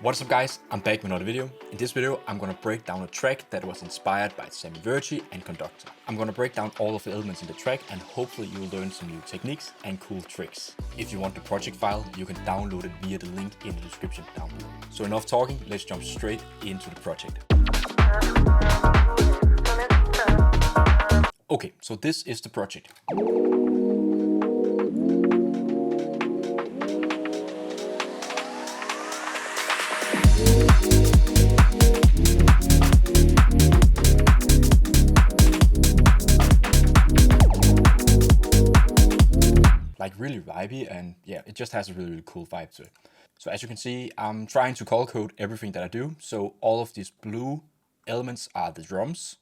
What's up guys, I'm back with another video. In this video I'm gonna break down a track that was inspired by Sammy Virji and Conducta. I'm gonna break down all of the elements in the track and hopefully you'll learn some new techniques and cool tricks. If you want the project file, you can download it via the link in the description down below. So enough talking, let's jump straight into the project. Okay, so this is the project. Like really vibey, and yeah, it just has a really cool vibe to it. So as you can see, I'm trying to color code everything that I do. So all of these blue elements are the drums.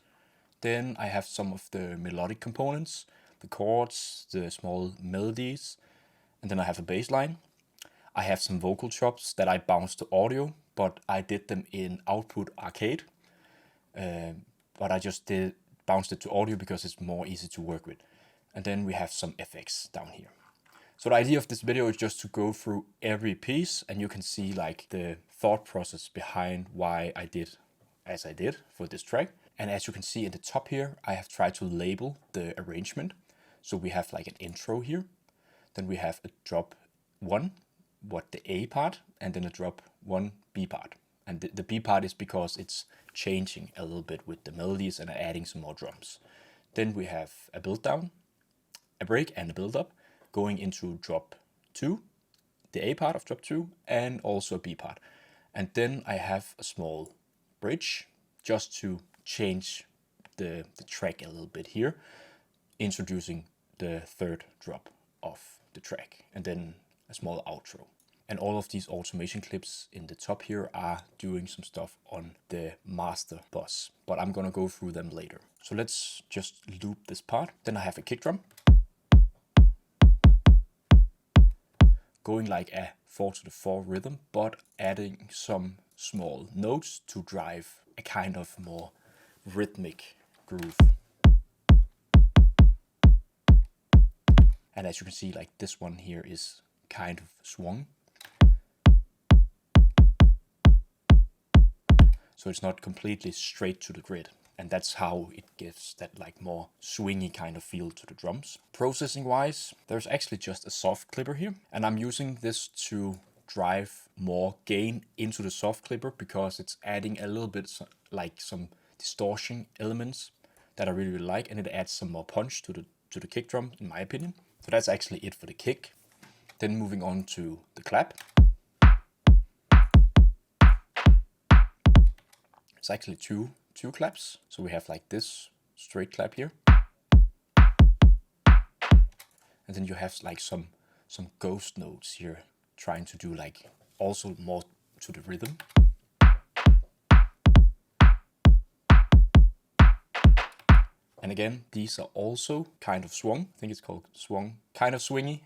Then I have some of the melodic components, the chords, the small melodies, and then I have a bass line. I have some vocal chops that I bounced to audio, but I did them in Output Arcade. But I just bounced it to audio because it's more easy to work with. And then we have some FX down here. So the idea of this video is just to go through every piece and you can see like the thought process behind why I did as I did for this track. And as you can see in the top here, I have tried to label the arrangement. So we have like an intro here. Then we have a drop 1, the A part, and then a drop 1 B part. And the B part is because it's changing a little bit with the melodies and adding some more drums. Then we have a build down, a break and a build up, going into drop 2, the A part of drop 2, and also a B part. And then I have a small bridge just to change the track a little bit here, introducing the third drop of the track, and then a small outro. And all of these automation clips in the top here are doing some stuff on the master bus, but I'm gonna go through them later. So let's just loop this part. Then I have a kick drum, going like a 4/4 rhythm, but adding some small notes to drive a kind of more rhythmic groove. And as you can see, like this one here is kind of swung. So it's not completely straight to the grid. And that's how it gives that like more swingy kind of feel to the drums. Processing wise, there's actually just a soft clipper here. And I'm using this to drive more gain into the soft clipper because it's adding a little bit like some distortion elements that I really like. And it adds some more punch to the kick drum, in my opinion. So that's actually it for the kick. Then moving on to the clap. It's actually two claps. So we have like this straight clap here. And then you have like some ghost notes here, trying to do like also more to the rhythm. And again, these are also kind of swung. I think it's called swung, kind of swingy.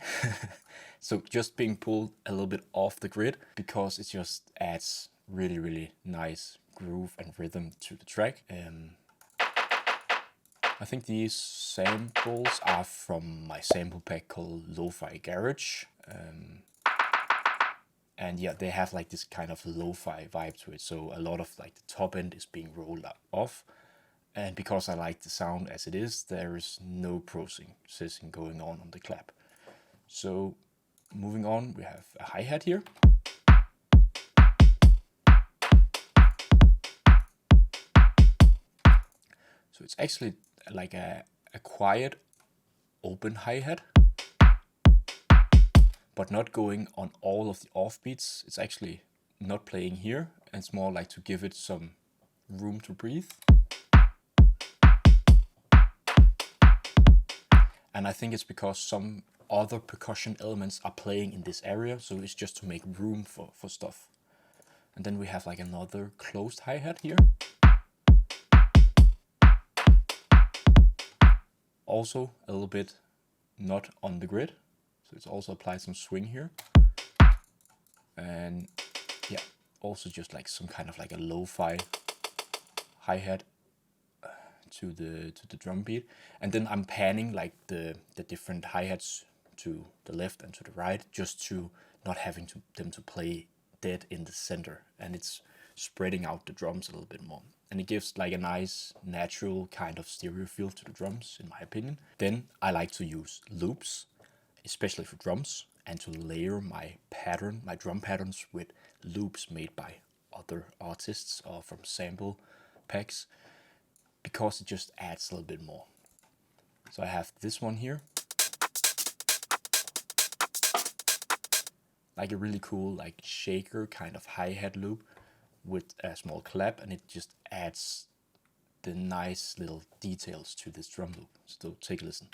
So just being pulled a little bit off the grid because it just adds really nice groove and rhythm to the track. I think these samples are from my sample pack called UK Garage. And yeah, they have like this kind of lo-fi vibe to it. So a lot of like the top end is being rolled off. And because I like the sound as it is, there is no processing going on the clap. So moving on, we have a hi-hat here. So it's actually like a quiet open hi-hat, but not going on all of the offbeats. It's actually not playing here, and it's more like to give it some room to breathe. And I think it's because some other percussion elements are playing in this area, so it's just to make room for stuff. And then we have like another closed hi-hat here. Also a little bit not on the grid, so it's also applied some swing here. And yeah, also just like some kind of like a lo-fi hi-hat to the drum beat. And then I'm panning like the different hi-hats to the left and to the right, just to not having them to play dead in the center, and it's spreading out the drums a little bit more. And it gives like a nice natural kind of stereo feel to the drums, in my opinion. Then I like to use loops, especially for drums, and to layer my drum patterns with loops made by other artists or from sample packs, because it just adds a little bit more. So I have this one here, like a really cool like shaker kind of hi-hat loop with a small clap, and it just adds the nice little details to this drum loop. So take a listen.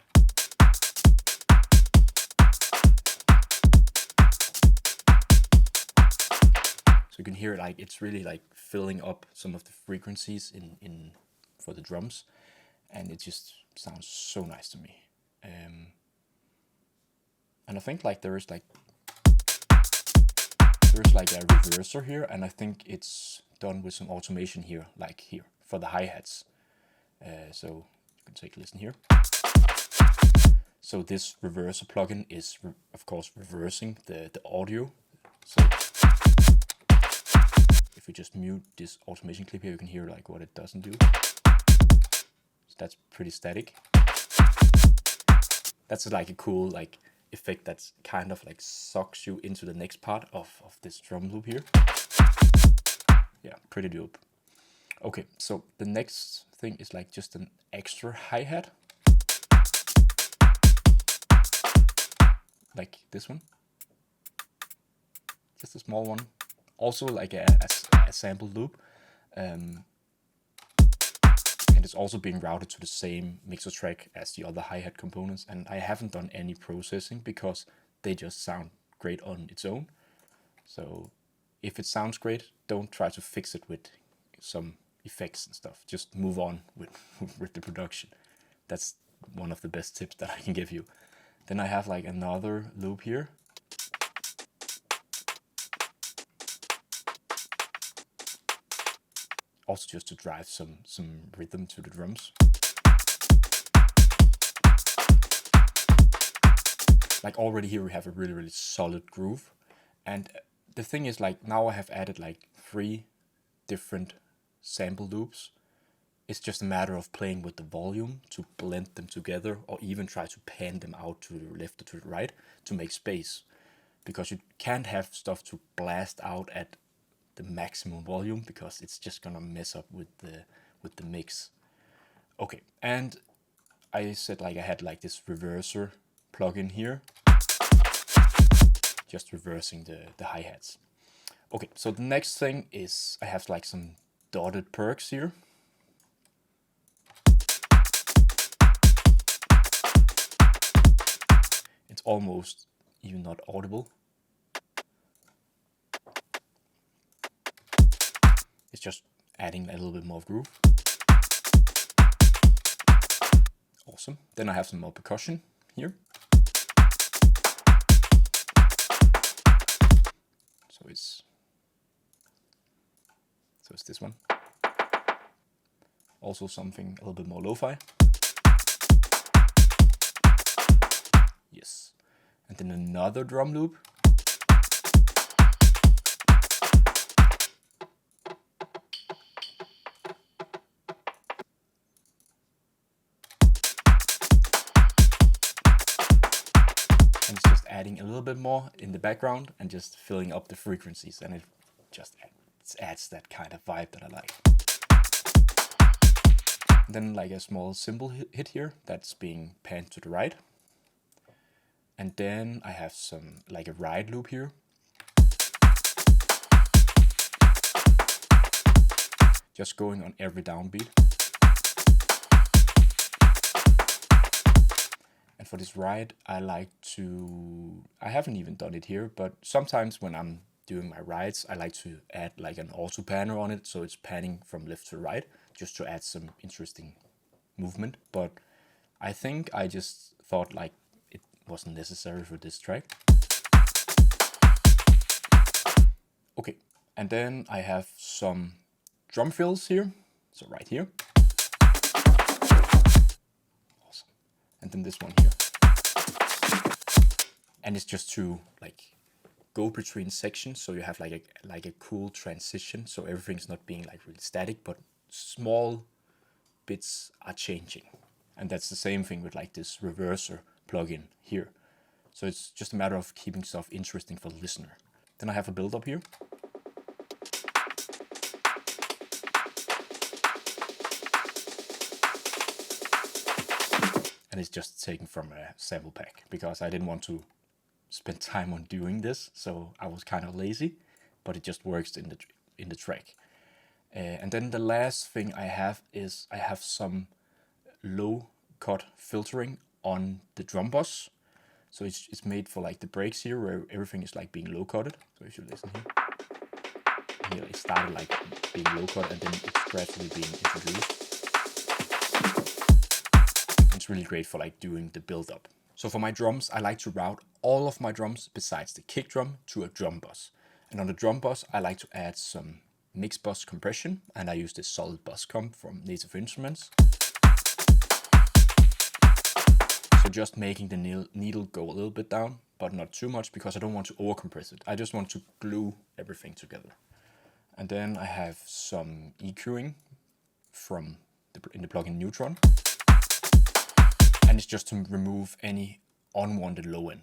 So you can hear it, like it's really like filling up some of the frequencies in for the drums, and it just sounds so nice to me. And I think like there's like a reverser here, and I think it's done with some automation here, like here for the hi-hats. So you can take a listen here. So this reverser plugin is of course reversing the audio. So if we just mute this automation clip here, you can hear like what it doesn't do. So that's pretty static. That's like a cool like effect that's kind of like sucks you into the next part of this drum loop here. Yeah, pretty dope. Okay, so the next thing is like just an extra hi-hat. Like this one. Just a small one. Also like a sample loop. And it's also being routed to the same mixer track as the other hi-hat components, and I haven't done any processing because they just sound great on its own. So if it sounds great, don't try to fix it with some effects and stuff. Just move on with the production. That's one of the best tips that I can give you. Then I have like another loop here. Also just to drive some rhythm to the drums. Like already here we have a really solid groove. And the thing is like now I have added like 3 different sample loops. It's just a matter of playing with the volume to blend them together, or even try to pan them out to the left or to the right to make space. Because you can't have stuff to blast out at the maximum volume, because it's just gonna mess up with the mix. Okay, and I said like I had like this reverser plugin here, just reversing the hi-hats. Okay, so the next thing is I have like some dotted perks here. It's almost even not audible. It's just adding a little bit more groove. Awesome. Then I have some more percussion here. So it's this one. Also something a little bit more lo-fi. Yes. And then another drum loop. And it's just adding a little bit more in the background and just filling up the frequencies, and it just adds that kind of vibe that I like. And then like a small cymbal hit here that's being panned to the right. And then I have some like a ride loop here. Just going on every downbeat. And for this ride, I haven't even done it here, but sometimes when I'm doing my rides, I like to add like an auto panner on it, so it's panning from left to right, just to add some interesting movement. But I think I just thought like it wasn't necessary for this track. Okay, and then I have some drum fills here, so right here. Awesome. And then this one here. And it's just to like go-between sections, so you have like a cool transition, so everything's not being like really static, but small bits are changing. And that's the same thing with like this reverser plugin here. So it's just a matter of keeping stuff interesting for the listener. Then I have a build-up here. And it's just taken from a sample pack because I didn't want to spend time on doing this, so I was kind of lazy, but it just works in the track. And then the last thing I have is I have some low cut filtering on the drum bus. So it's made for like the breaks here where everything is like being low cutted. So if you listen here it started like being low cut and then it's gradually being introduced. It's really great for like doing the build up. So for my drums, I like to route all of my drums besides the kick drum to a drum bus. And on the drum bus, I like to add some mix bus compression, and I use this solid bus comp from Native Instruments. So just making the needle go a little bit down, but not too much because I don't want to overcompress it. I just want to glue everything together. And then I have some EQing from in the plugin Neutron. And it's just to remove any unwanted low end,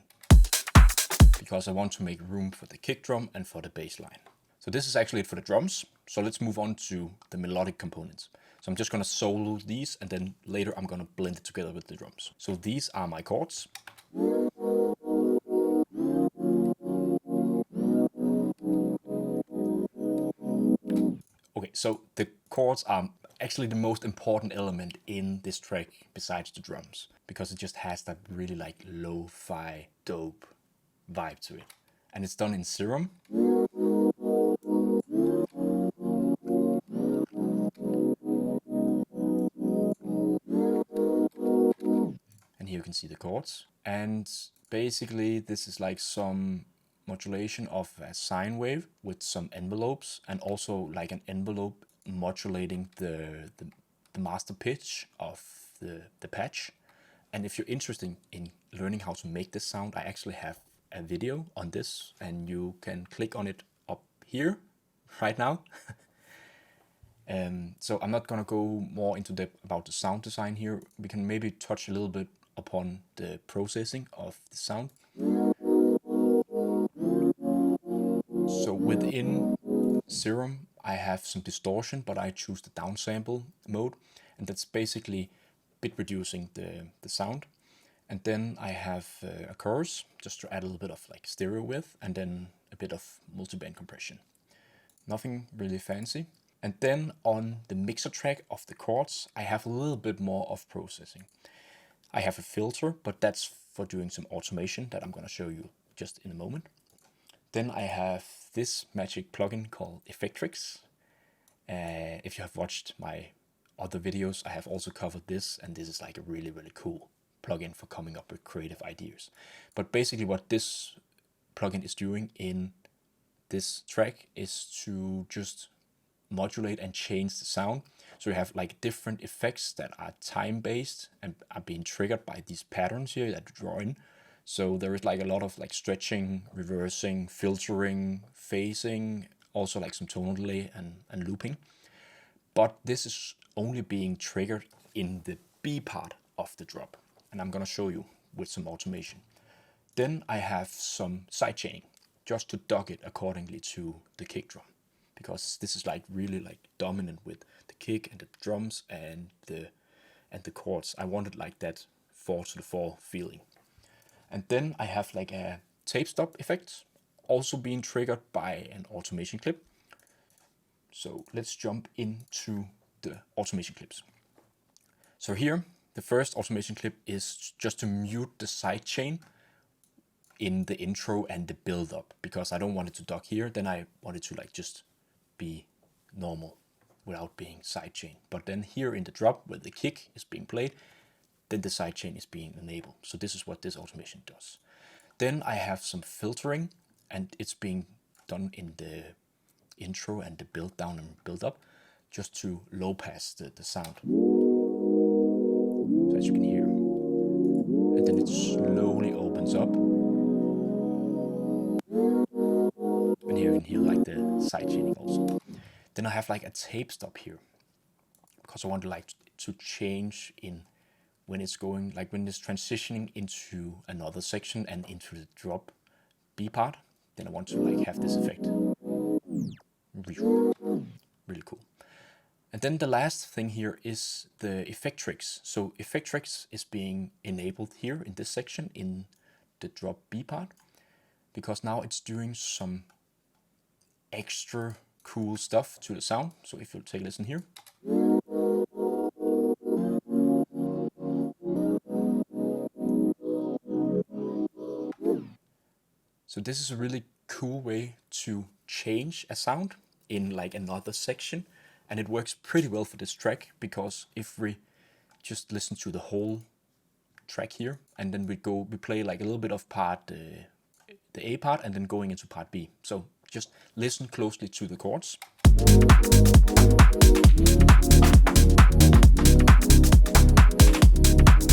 because I want to make room for the kick drum and for the bass line. So this is actually it for the drums. So let's move on to the melodic components. So I'm just gonna solo these and then later I'm gonna blend it together with the drums. So these are my chords. Okay, so the chords are actually the most important element in this track besides the drums, because it just has that really like lo-fi dope vibe to it. And it's done in Serum. And here you can see the chords. And basically this is like some modulation of a sine wave with some envelopes, and also like an envelope modulating the master pitch of the patch. And if you're interested in learning how to make this sound, I actually have a video on this, and you can click on it up here right now. So I'm not gonna go more into depth about the sound design here. We can maybe touch a little bit upon the processing of the sound. So within Serum, I have some distortion, but I choose the downsample mode, and that's basically bit reducing the sound. And then I have a chorus just to add a little bit of like stereo width, and then a bit of multiband compression. Nothing really fancy. And then on the mixer track of the chords, I have a little bit more of processing. I have a filter, but that's for doing some automation that I'm gonna show you just in a moment. Then I have this magic plugin called SFXs. If you have watched my other videos, I have also covered this, and this is like a really, really cool plugin for coming up with creative ideas. But basically what this plugin is doing in this track is to just modulate and change the sound. So you have like different effects that are time-based and are being triggered by these patterns here that you draw in. So there is like a lot of like stretching, reversing, filtering, phasing, also like some tonal delay and looping. But this is only being triggered in the B part of the drop. And I'm gonna show you with some automation. Then I have some sidechaining just to dog it accordingly to the kick drum, because this is like really like dominant with the kick and the drums and the chords. I wanted like that 4/4 feeling. And then I have like a tape stop effect also being triggered by an automation clip. So let's jump into the automation clips. So here, the first automation clip is just to mute the sidechain in the intro and the build up, because I don't want it to dock here. Then I want it to like just be normal without being sidechain. But then here in the drop where the kick is being played, then the sidechain is being enabled. So this is what this automation does. Then I have some filtering, and it's being done in the intro and the build down and build up, just to low pass the sound. So as you can hear. And then it slowly opens up. can hear like the side chaining also. Then I have like a tape stop here, because I want to like to change in when it's going, like when it's transitioning into another section and into the drop B part. Then I want to like have this effect. Really cool. And then the last thing here is the Effectrix. So Effectrix is being enabled here in this section in the drop B part, because now it's doing some extra cool stuff to the sound. So if you take a listen here. So this is a really cool way to change a sound in like another section, and it works pretty well for this track, because if we just listen to the whole track here, and then we play like a little bit of part, the A part, and then going into part B. So just listen closely to the chords.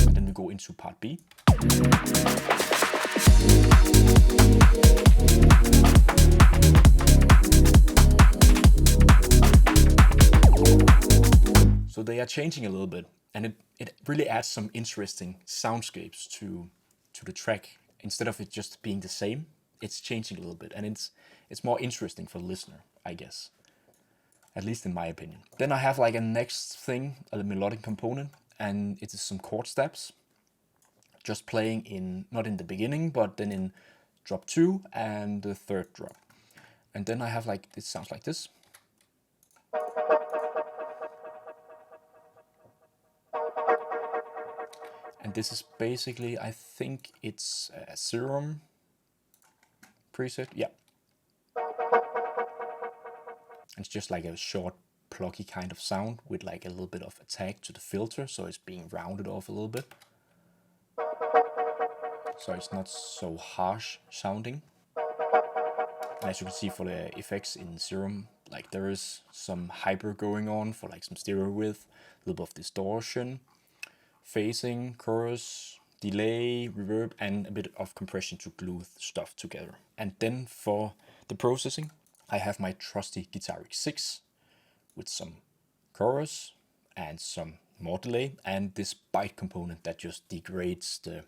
And then we go into part B. So they are changing a little bit, and it really adds some interesting soundscapes to the track. Instead of it just being the same, it's changing a little bit, and it's more interesting for the listener, I guess. At least in my opinion. Then I have like a next thing, a melodic component, and it is some chord steps. Just playing in, not in the beginning, but then in drop 2 and the third drop. And then I have like, it sounds like this. And this is basically, I think it's a Serum preset, yeah. It's just like a short, plucky kind of sound with like a little bit of attack to the filter, so it's being rounded off a little bit. So it's not so harsh sounding. And as you can see for the effects in Serum, like there is some hyper going on for like some stereo width, a little bit of distortion, phasing, chorus, delay, reverb, and a bit of compression to glue stuff together. And then for the processing, I have my trusty Guitarix 6 with some chorus and some more delay, and this bite component that just degrades the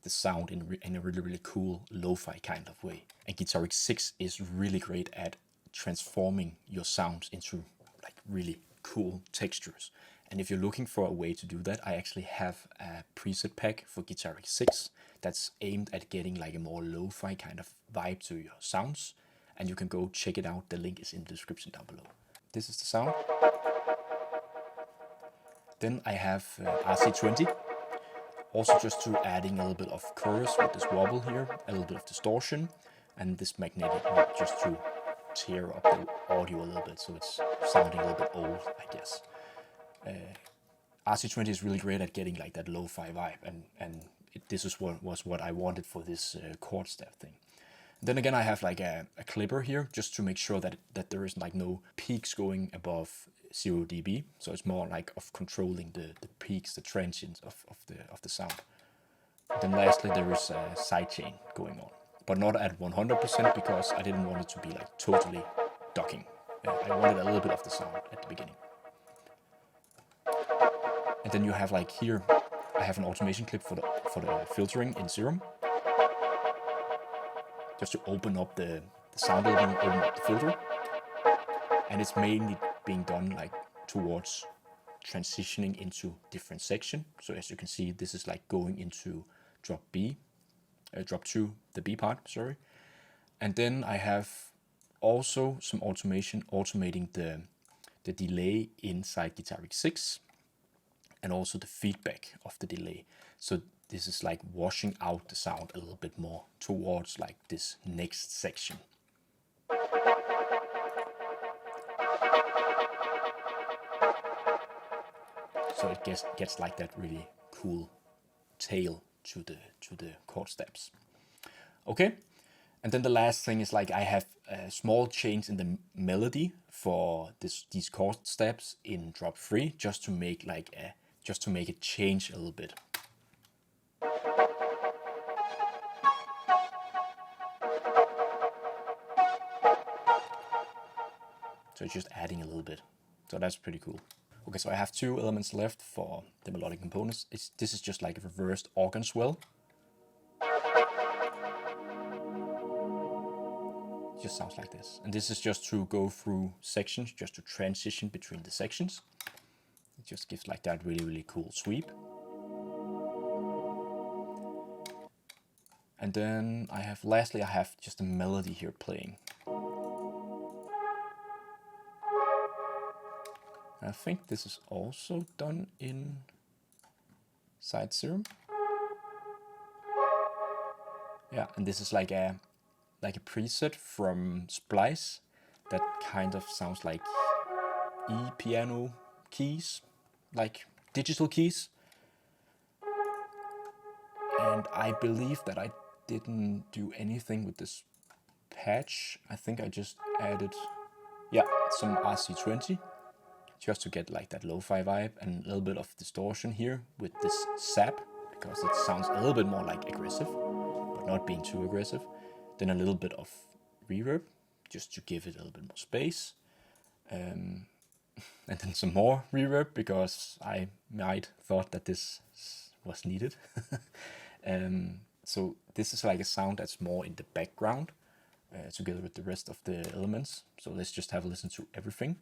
sound in a really, really cool lo-fi kind of way. And Guitarix 6 is really great at transforming your sounds into like really cool textures. And if you're looking for a way to do that, I actually have a preset pack for Guitarix 6 that's aimed at getting like a more lo-fi kind of vibe to your sounds. And you can go check it out. The link is in the description down below. This is the sound. Then I have RC20. Also just to adding a little bit of chorus with this wobble here, a little bit of distortion, and this magnetic knob just to tear up the audio a little bit, so it's sounding a little bit old, I guess. RC20 is really great at getting like that lo-fi vibe, and this was what I wanted for this chord step thing. Then again, I have like a clipper here just to make sure that there is like no peaks going above 0 dB. So it's more like of controlling the peaks, the transients of the sound. Then lastly, there is a sidechain going on, but not at 100% because I didn't want it to be like totally ducking. I wanted a little bit of the sound at the beginning. And then you have like here, I have an automation clip for the filtering in Serum. Just to open up the sound a little bit, open up the filter. And it's mainly being done like towards transitioning into different section. So as you can see, this is like going into drop B, drop 2, the B part, sorry. And then I have also some automation automating the delay inside Guitarix 6 and also the feedback of the delay. So this is like washing out the sound a little bit more towards like this next section. So it gets like that really cool tail to the chord steps. Okay, and then the last thing is like I have a small change in the melody for these chord steps in drop 3, just to make it change a little bit. So it's just adding a little bit. So that's pretty cool. Okay, so I have 2 elements left for the melodic components. This is just like a reversed organ swell. It just sounds like this. And this is just to go through sections, just to transition between the sections. It just gives like that really, really cool sweep. And then lastly, I have just a melody here playing. I think this is also done in side 0. Yeah, and this is like a preset from Splice that kind of sounds like piano keys, like digital keys. And I believe that I didn't do anything with this patch. I think I just added, yeah, some RC20 just to get like that lo-fi vibe and a little bit of distortion here with this sap, because it sounds a little bit more like aggressive, but not being too aggressive. Then a little bit of reverb just to give it a little bit more space. And then some more reverb because I might thought that this was needed. So this is like a sound that's more in the background together with the rest of the elements. So let's just have a listen to everything.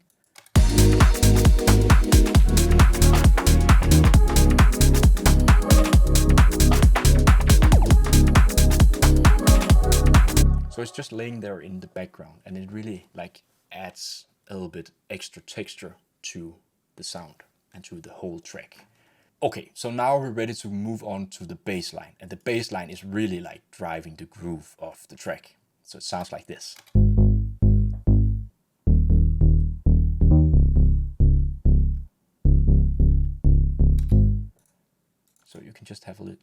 So it's just laying there in the background, and it really like adds a little bit extra texture to the sound and to the whole track. Okay, so now we're ready to move on to the bass line, and the bass line is really like driving the groove of the track. So it sounds like this. So you can just have a little,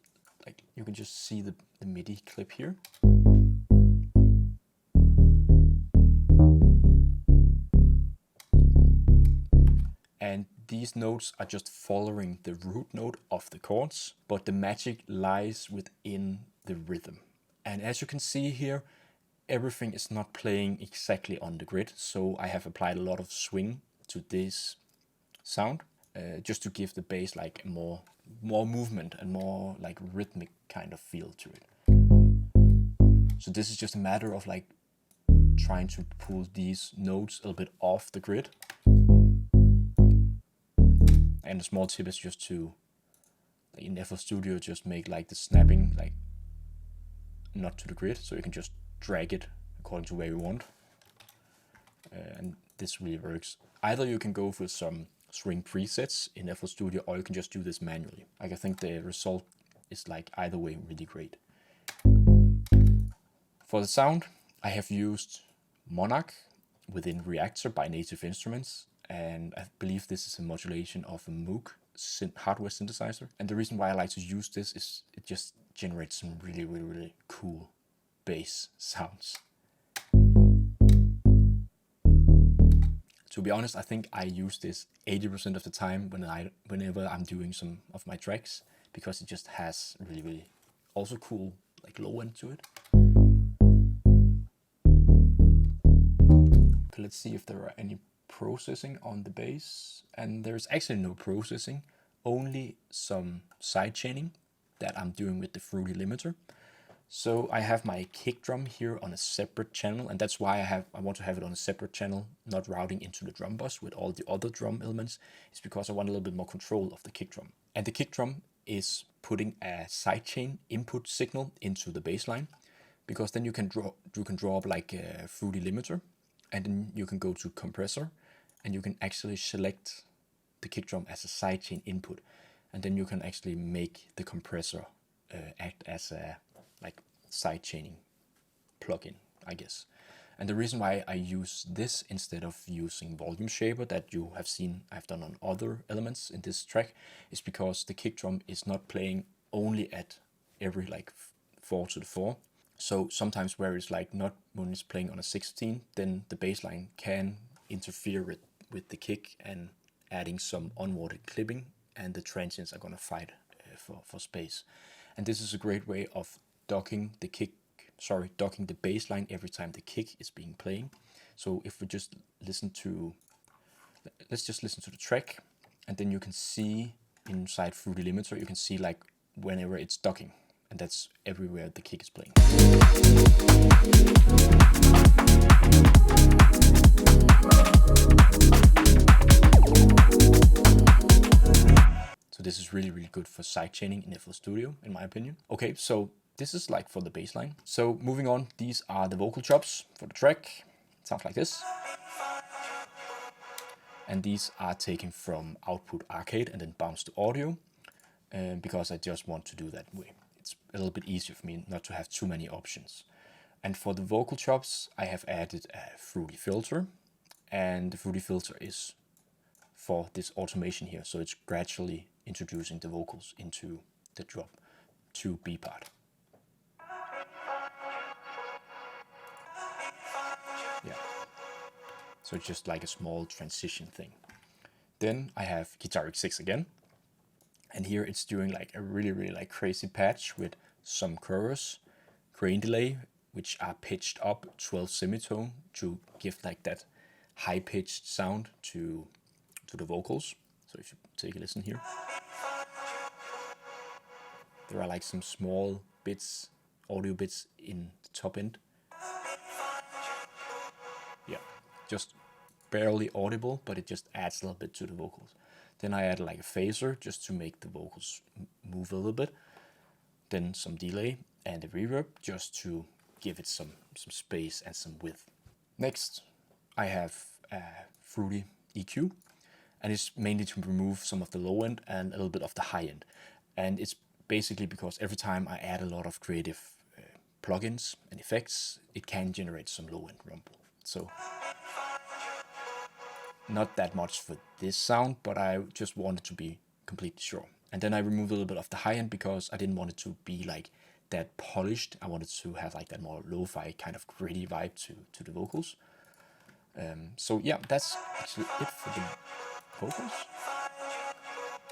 like you can just see the MIDI clip here. And these notes are just following the root note of the chords, but the magic lies within the rhythm. And as you can see here, everything is not playing exactly on the grid. So I have applied a lot of swing to this sound, just to give the bass like more movement and more like rhythmic kind of feel to it. So this is just a matter of like trying to pull these notes a little bit off the grid. And the small tip is just to, like in FL Studio, just make like the snapping like not to the grid, so you can just drag it according to where you want. And this really works. Either you can go for some swing presets in FL Studio, or you can just do this manually. Like I think the result is like either way really great. For the sound, I have used Monarch within Reactor by Native Instruments. And I believe this is a modulation of a Moog hardware synthesizer. And the reason why I like to use this is it just generates some really, really, really cool bass sounds. To be honest, I think I use this 80% of the time whenever I'm doing some of my tracks, because it just has really, really also cool like low end to it. Okay, let's see if there are any processing on the bass, and there's actually no processing, only some side chaining that I'm doing with the Fruity limiter. So I have my kick drum here on a separate channel, and that's why I want to have it on a separate channel, not routing into the drum bus with all the other drum elements. It's because I want a little bit more control of the kick drum. And the kick drum is putting a sidechain input signal into the bass line, because then you can draw up like a Fruity limiter, and then you can go to compressor, and you can actually select the kick drum as a sidechain input, and then you can actually make the compressor act as a like sidechaining plugin, I guess. And the reason why I use this instead of using Volume Shaper that you have seen I've done on other elements in this track is because the kick drum is not playing only at every like 4 to the 4. So sometimes where it's like not when it's playing on a 16, then the bass line can interfere with the kick and adding some unwanted clipping, and the transients are gonna fight for space. And this is a great way of docking the bass line every time the kick is being playing. So if we just listen to, let's just listen to the track, and then you can see inside Fruity Limiter, you can see like whenever it's docking, and that's everywhere the kick is playing. So this is really, really good for sidechaining in FL Studio, in my opinion. Okay, so this is like for the bass line. So moving on, these are the vocal chops for the track. It sounds like this. And these are taken from output arcade and then bounced to audio, because I just want to do that way. It's a little bit easier for me not to have too many options. And for the vocal chops, I have added a Fruity filter, and the Fruity filter is for this automation here, so it's gradually introducing the vocals into the drop to B part. Yeah, so it's just like a small transition thing. Then I have Guitar X6 again, and here it's doing like a really, really like crazy patch with some chorus, grain delay, which are pitched up 12 semitone to give like that high-pitched sound to the vocals. So if you take a listen here, there are like some small bits, audio bits in the top end. Yeah, just barely audible, but it just adds a little bit to the vocals. Then I add like a phaser just to make the vocals move a little bit. Then some delay and a reverb just to give it some space and some width. Next, I have Fruity EQ, and it's mainly to remove some of the low end and a little bit of the high end. And it's basically because every time I add a lot of creative plugins and effects, it can generate some low end rumble. So not that much for this sound, but I just wanted to be completely sure. And then I removed a little bit of the high end because I didn't want it to be like that polished. I wanted to have like that more lo-fi kind of gritty vibe to the vocals. So yeah, that's actually it for the vocals.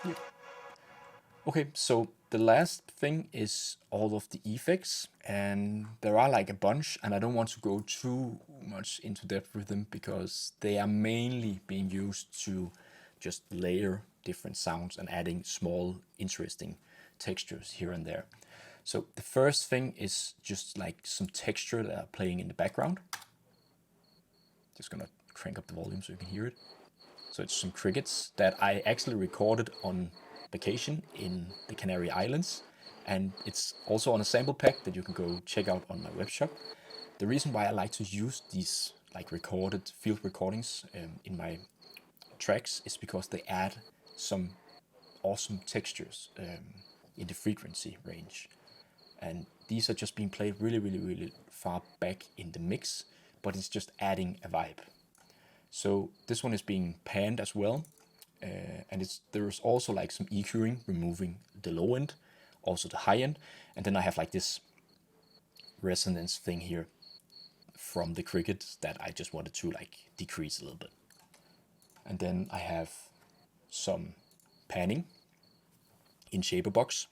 Yeah. Okay, so the last thing is all of the effects, and there are like a bunch, and I don't want to go too much into depth with them because they are mainly being used to just layer different sounds and adding small interesting textures here and there. So the first thing is just like some texture that are playing in the background. Just gonna crank up the volume so you can hear it. So it's some crickets that I actually recorded on vacation in the Canary Islands, and it's also on a sample pack that you can go check out on my web shop. The reason why I like to use these like recorded field recordings in my tracks is because they add some awesome textures in the frequency range, and these are just being played really, really, really far back in the mix, but it's just adding a vibe. So this one is being panned as well, and there's also like some EQing, removing the low end, also the high end, and then I have like this resonance thing here from the cricket that I just wanted to like decrease a little bit. And then I have some panning in shaper box,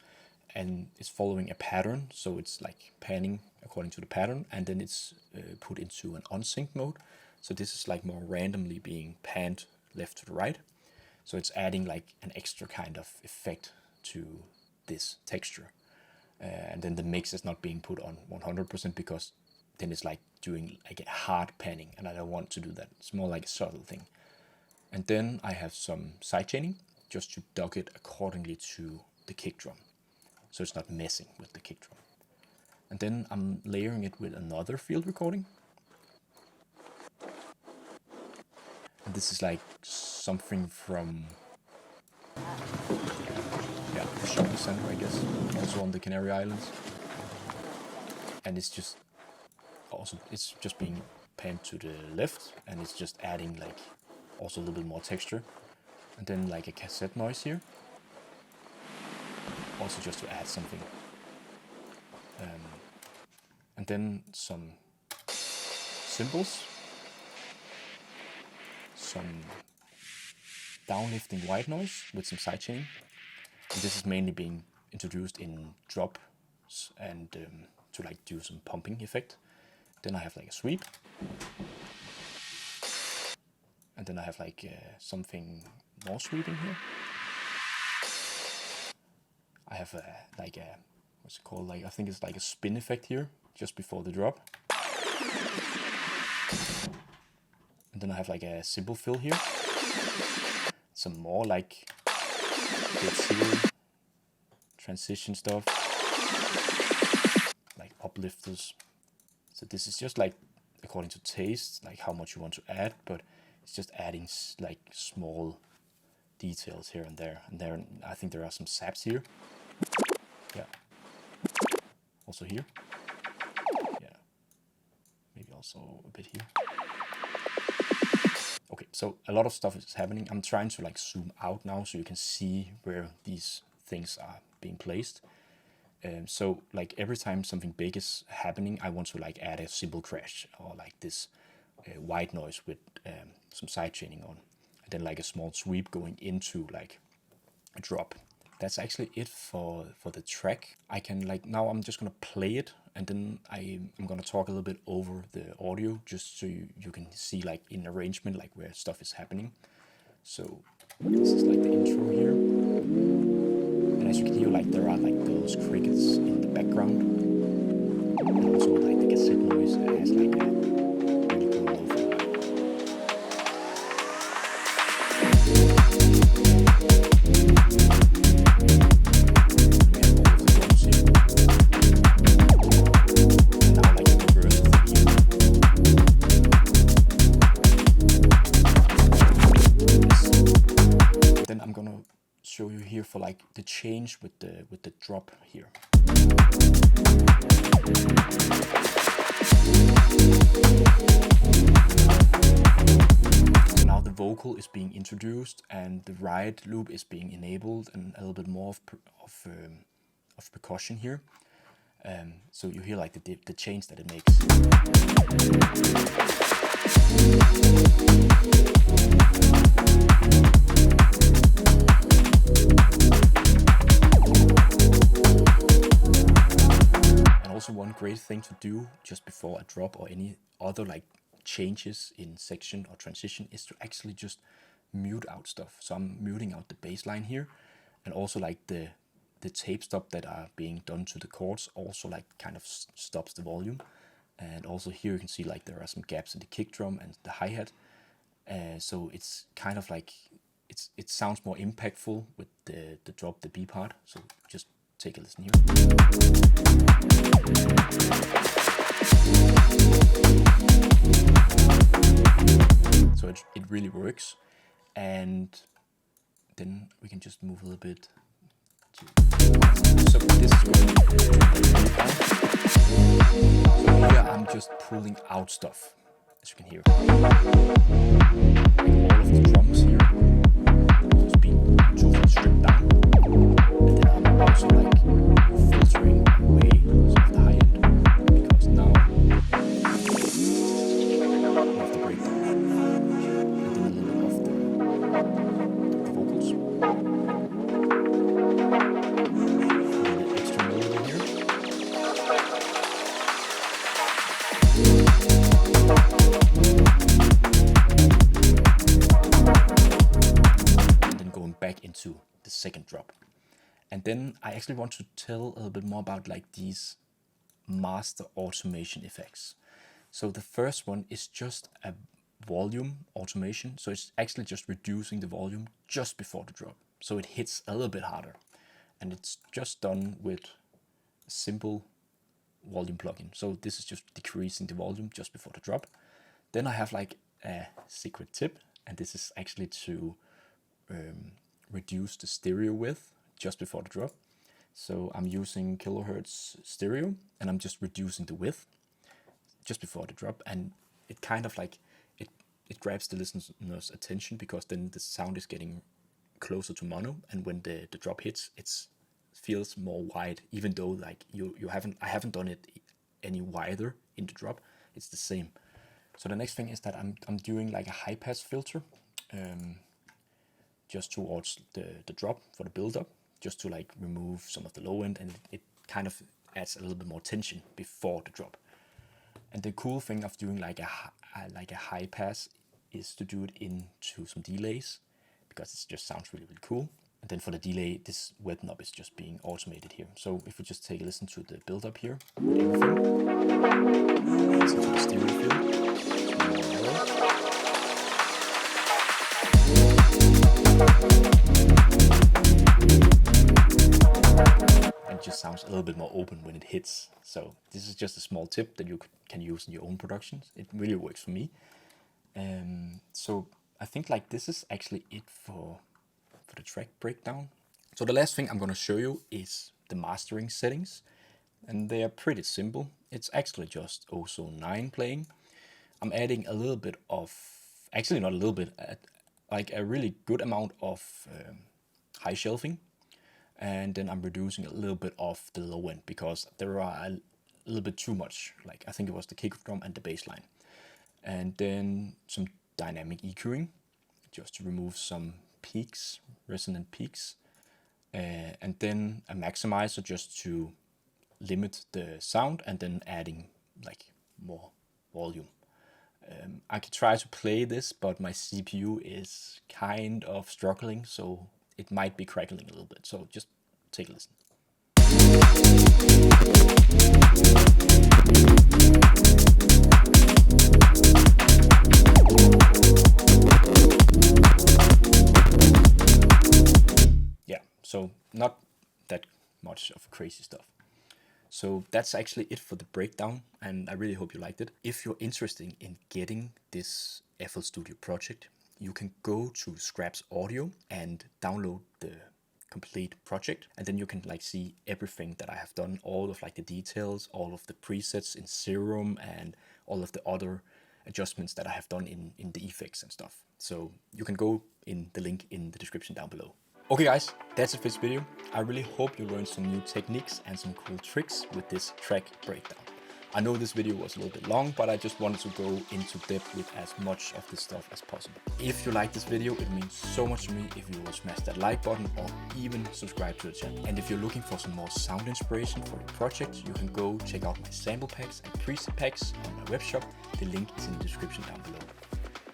and it's following a pattern, so it's like panning according to the pattern, and then it's put into an unsync mode. So this is like more randomly being panned left to the right. So it's adding like an extra kind of effect to this texture. And then the mix is not being put on 100% because then it's like doing like a hard panning, and I don't want to do that. It's more like a subtle thing. And then I have some sidechaining just to dock it accordingly to the kick drum, so it's not messing with the kick drum. And then I'm layering it with another field recording. And this is like something from the shopping center, I guess, also on the Canary Islands. And it's just awesome. It's just being panned to the left, and it's just adding like also a little bit more texture. And then like a cassette noise here, also just to add something. And then some cymbals, some downlifting white noise with some sidechaining. And this is mainly being introduced in drops and to like do some pumping effect. Then I have like a sweep. And then I have like something more sweeping here. I have like a, what's it called? Like, I think it's like a spin effect here just before the drop. And then I have like a simple fill here. Some more like zero transition stuff, like uplifters. So this is just like according to taste, like how much you want to add, but it's just adding like small details here and there. And there, I think there are some saps here. Yeah. Also here. Yeah. Maybe also a bit here. Okay, so a lot of stuff is happening. I'm trying to like zoom out now so you can see where these things are being placed. So like every time something big is happening, I want to like add a simple crash or like this white noise with some side chaining on, and then like a small sweep going into like a drop. That's actually it for the track. I can like, now I'm just gonna play it, and then I'm gonna talk a little bit over the audio just so you can see like in arrangement like where stuff is happening. So this is like the intro here. And as you can hear, like there are like those crickets in the background. And also like the cassette noise has like a really cool lo-fi vibe. And now like the reverse thing here. Then I'm gonna show you here for like the change with the drop here. So now the vocal is being introduced and the ride loop is being enabled, and a little bit more of percussion here. So you hear like the change that it makes. Also, one great thing to do just before a drop or any other like changes in section or transition is to actually just mute out stuff. So I'm muting out the bass line here, and also like the tape stop that are being done to the chords also like kind of stops the volume. And also here you can see like there are some gaps in the kick drum and the hi-hat. So it's kind of like it sounds more impactful with the drop, the B part. So just take a listen here. So it really works, and then we can just move a little bit. So this is so here I'm just pulling out stuff, as you can hear. All of the drums here just being totally stripped down. And then I'm also like filtering away some of the high end, because now we have the breakdown. And then a little bit of the vocals. A little extra melody here. And then going back into the second drop. And then I actually want to tell a little bit more about like these master automation effects. So the first one is just a volume automation. So it's actually just reducing the volume just before the drop, so it hits a little bit harder. And it's just done with a simple volume plugin. So this is just decreasing the volume just before the drop. Then I have like a secret tip, and this is actually to reduce the stereo width just before the drop. So I'm using kilohertz stereo, and I'm just reducing the width just before the drop, and it kind of like it grabs the listener's attention, because then the sound is getting closer to mono, and when the drop hits, it feels more wide, even though like I haven't done it any wider in the drop. It's the same. So the next thing is that I'm doing like a high pass filter just towards the drop for the build up, just to like remove some of the low end, and it kind of adds a little bit more tension before the drop. And the cool thing of doing like a high pass is to do it into some delays, because it just sounds really, really cool. And then for the delay, this wet knob is just being automated here. So if we just take a listen to the build up here, everything. Listen to the stereo field. And it just sounds a little bit more open when it hits. So this is just a small tip that you can use in your own productions. It really works for me. So I think like this is actually it for the track breakdown. So the last thing I'm going to show you is the mastering settings, and they are pretty simple. It's actually just Ozone 9 playing. I'm adding a little bit of, actually not a little bit, like a really good amount of high shelving, and then I'm reducing a little bit of the low end because there are a little bit too much, like I think it was the kick drum and the bass line. And then some dynamic EQing just to remove some peaks, resonant peaks, and then a maximizer just to limit the sound, and then adding like more volume. I could try to play this, but my CPU is kind of struggling, so it might be crackling a little bit. So just take a listen. Yeah, so not that much of crazy stuff. So that's actually it for the breakdown, and I really hope you liked it. If you're interested in getting this FL Studio project, you can go to Scraps Audio and download the complete project, and then you can like see everything that I have done, all of like the details, all of the presets in Serum, and all of the other adjustments that I have done in the effects and stuff. So you can go in the link in the description down below. Okay guys, that's it for this video. I really hope you learned some new techniques and some cool tricks with this track breakdown. I know this video was a little bit long, but I just wanted to go into depth with as much of this stuff as possible. If you like this video, it means so much to me if you will smash that like button or even subscribe to the channel. And if you're looking for some more sound inspiration for your project, you can go check out my sample packs and preset packs on my web shop. The link is in the description down below.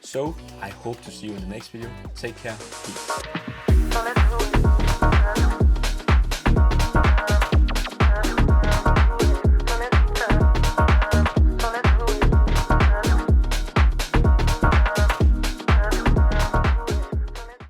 So I hope to see you in the next video. Take care. Peace.